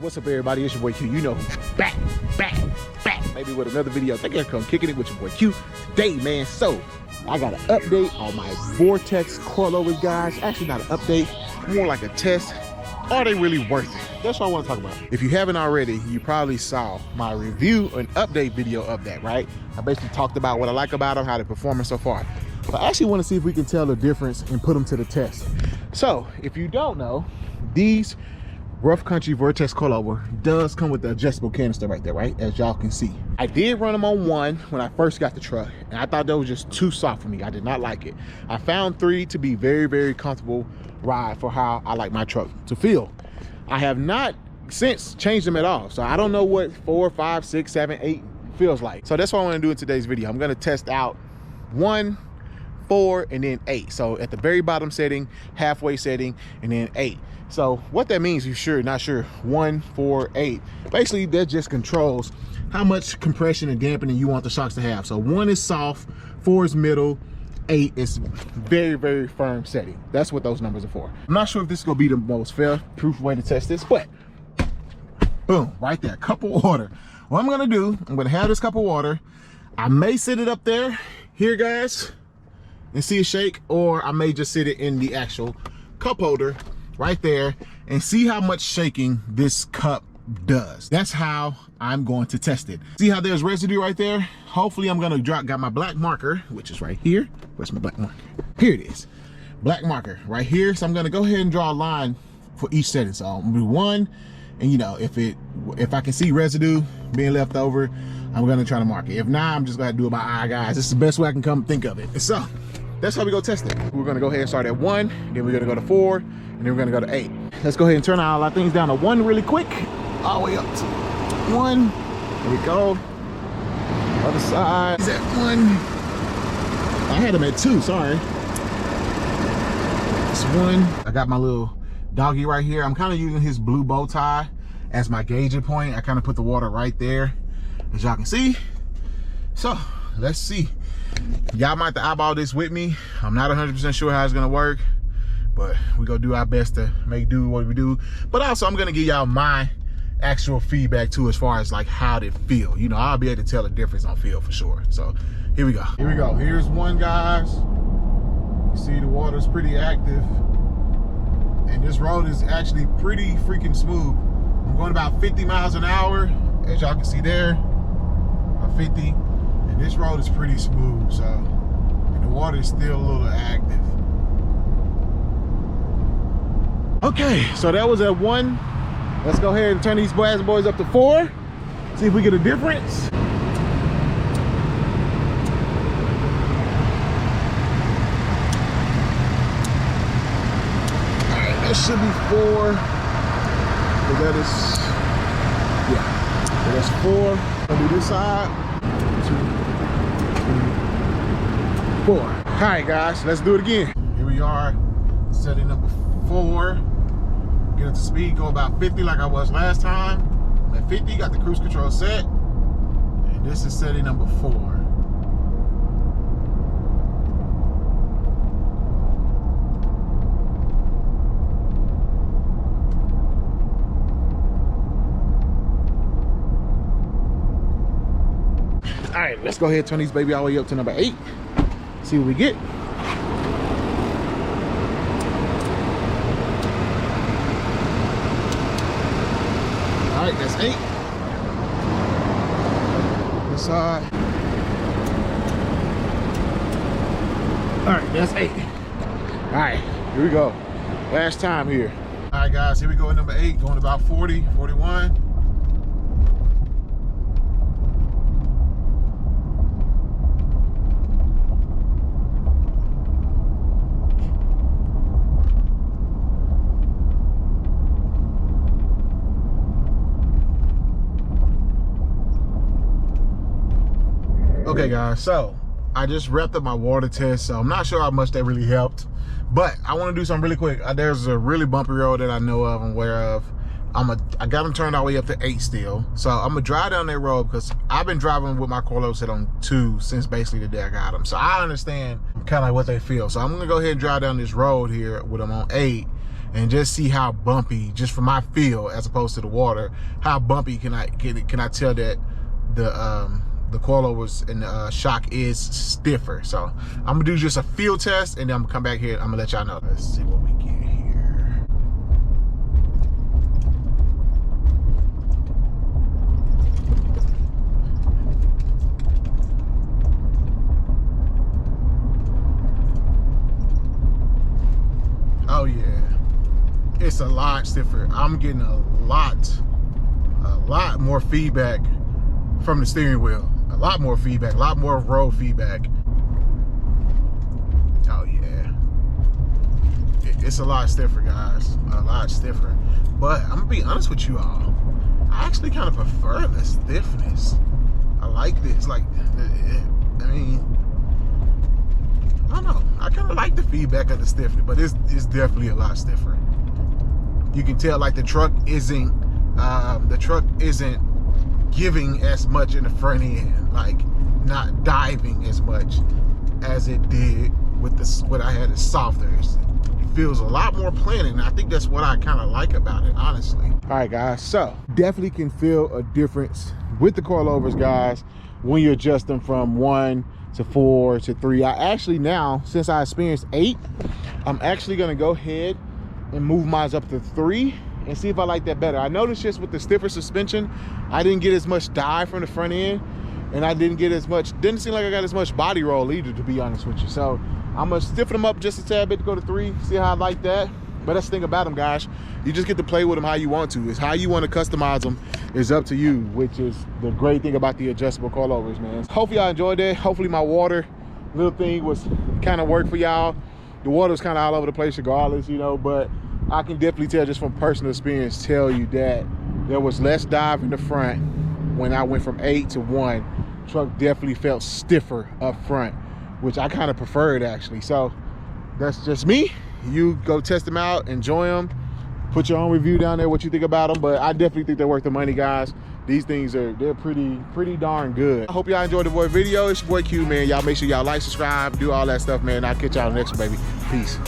What's up, everybody? It's your boy Q. You know who's back, maybe with another video. Thank you for coming, kicking it with your boy Q today, man. So I got an update on my Vortex coilovers, guys. Actually, not an update, more like a test. Are they really worth it? That's what I want to talk about. If you haven't already, you probably saw my review and update video of that, right? I basically talked about what I like about them, how they're performing so far. But I actually want to see if we can tell the difference and put them to the test. So if you don't know, these Rough Country Vertex coilover does come with the adjustable canister right there, right? As y'all can see. I did run them on 1 when I first got the truck, and I thought that was just too soft for me. I did not like it. I found 3 to be very, very comfortable ride for how I like my truck to feel. I have not since changed them at all. So I don't know what 4, 5, 6, 7, 8 feels like. So that's what I want to do in today's video. I'm going to test out 1, 4, and then 8. So at the very bottom setting, halfway setting, and then 8. So what that means, you're sure, not sure, 1, 4, 8. Basically, that just controls how much compression and dampening you want the shocks to have. So 1 is soft, 4 is middle, 8 is very, very firm setting. That's what those numbers are for. I'm not sure if this is gonna be the most fail-proof way to test this, but boom, right there, cup of water. What I'm gonna do, I'm gonna have this cup of water. I may sit it up there, here guys, and see it shake, or I may just sit it in the actual cup holder right there and see how much shaking this cup does. That's how I'm going to test it. See how there's residue right there? Hopefully I'm gonna got my black marker, which is right here. Where's my black marker? Here it is. Black marker right here. So I'm gonna go ahead and draw a line for each setting. So I'm gonna do 1, and you know, if I can see residue being left over, I'm gonna try to mark it. If not, I'm just gonna do it by eye, guys. This is the best way I can come think of it. So that's how we go test it. We're gonna go ahead and start at 1, then we're gonna go to 4, and then we're gonna go to 8. Let's go ahead and turn all our things down to 1 really quick, all the way up to 1. There we go. Other side is at 1. I had them at 2, sorry. It's 1. I got my little doggy right here. I'm kind of using his blue bow tie as my gauging point. I kind of put the water right there, as y'all can see. So let's see. Y'all might have to eyeball this with me. I'm not 100% sure how it's gonna work, but we gonna do our best to make do what we do. But also I'm gonna give y'all my actual feedback too, as far as like how they feel. You know, I'll be able to tell the difference on feel for sure. So here we go. Here we go. Here's 1, guys. You see the water's pretty active, and this road is actually pretty freaking smooth. I'm going about 50 miles an hour, as y'all can see there, or 50. And this road is pretty smooth, so, and the water is still a little active. Okay, so that was at 1. Let's go ahead and turn these boys up to 4. See if we get a difference. All right, that should be 4. So that is, yeah, so that's 4. I'll do this side. 2, 3, 4. All right, guys, let's do it again. Here we are, setting number 4. Get up to speed, go about 50 like I was last time. I'm at 50, got the cruise control set. And this is setting number 4. All right, let's go ahead and turn these baby all the way up to number 8. See what we get. All right, that's 8. This side. All right, that's 8. All right, here we go. Last time here. All right, guys, here we go at number 8, going about 40, 41. Okay guys, so I just wrapped up my water test, so I'm not sure how much that really helped, but I want to do something really quick. There's a really bumpy road that I know of and aware of. I got them turned all the way up to 8 still, so I'm gonna drive down that road because I've been driving with my coilovers set on 2 since basically the day I got them, so I understand kind of like what they feel. So I'm gonna go ahead and drive down this road here with them on 8 and just see how bumpy, just from my feel as opposed to the water, how bumpy can I tell that the coilovers and the shock is stiffer. So I'm gonna do just a field test, and then I'm gonna come back here and I'm gonna let y'all know. Let's see what we get here. Oh yeah, it's a lot stiffer. I'm getting a lot more feedback from the steering wheel. A lot more feedback, a lot more roll feedback. Oh yeah, it's a lot stiffer, guys. A lot stiffer. But I'm gonna be honest with you all, I actually kind of prefer the stiffness. I like this. Like, I mean, I don't know. I kind of like the feedback of the stiffness, but it's definitely a lot stiffer. You can tell like the truck isn't giving as much in the front end, like not diving as much as it did with what I had is softer. It feels a lot more planted, and I think that's what I kind of like about it, honestly. All right, guys, so definitely can feel a difference with the coilovers, guys, when you adjust them from 1 to 4 to 3. I actually now, since I experienced 8, I'm actually gonna go ahead and move mine up to 3 and see if I like that better. I noticed just with the stiffer suspension, I didn't get as much dive from the front end, and I didn't seem like I got as much body roll either, to be honest with you. So I'm gonna stiffen them up just a tad bit to go to 3, see how I like that. But that's the thing about them, guys. You just get to play with them how you want to. It's how you want to customize them is up to you, which is the great thing about the adjustable coilovers, man. Hopefully y'all enjoyed that. Hopefully my water little thing was kind of work for y'all. The water was kind of all over the place regardless, you know, but I can definitely tell just from personal experience, tell you that there was less dive in the front when I went from 8 to 1. Truck definitely felt stiffer up front, which I kind of preferred actually. So that's just me. You go test them out, enjoy them, put your own review down there, what you think about them. But I definitely think they're worth the money, guys. These things they're pretty darn good. I hope y'all enjoyed the video. It's your boy Q, man. Y'all make sure y'all like, subscribe, do all that stuff, man. I'll catch y'all next one, baby. Peace.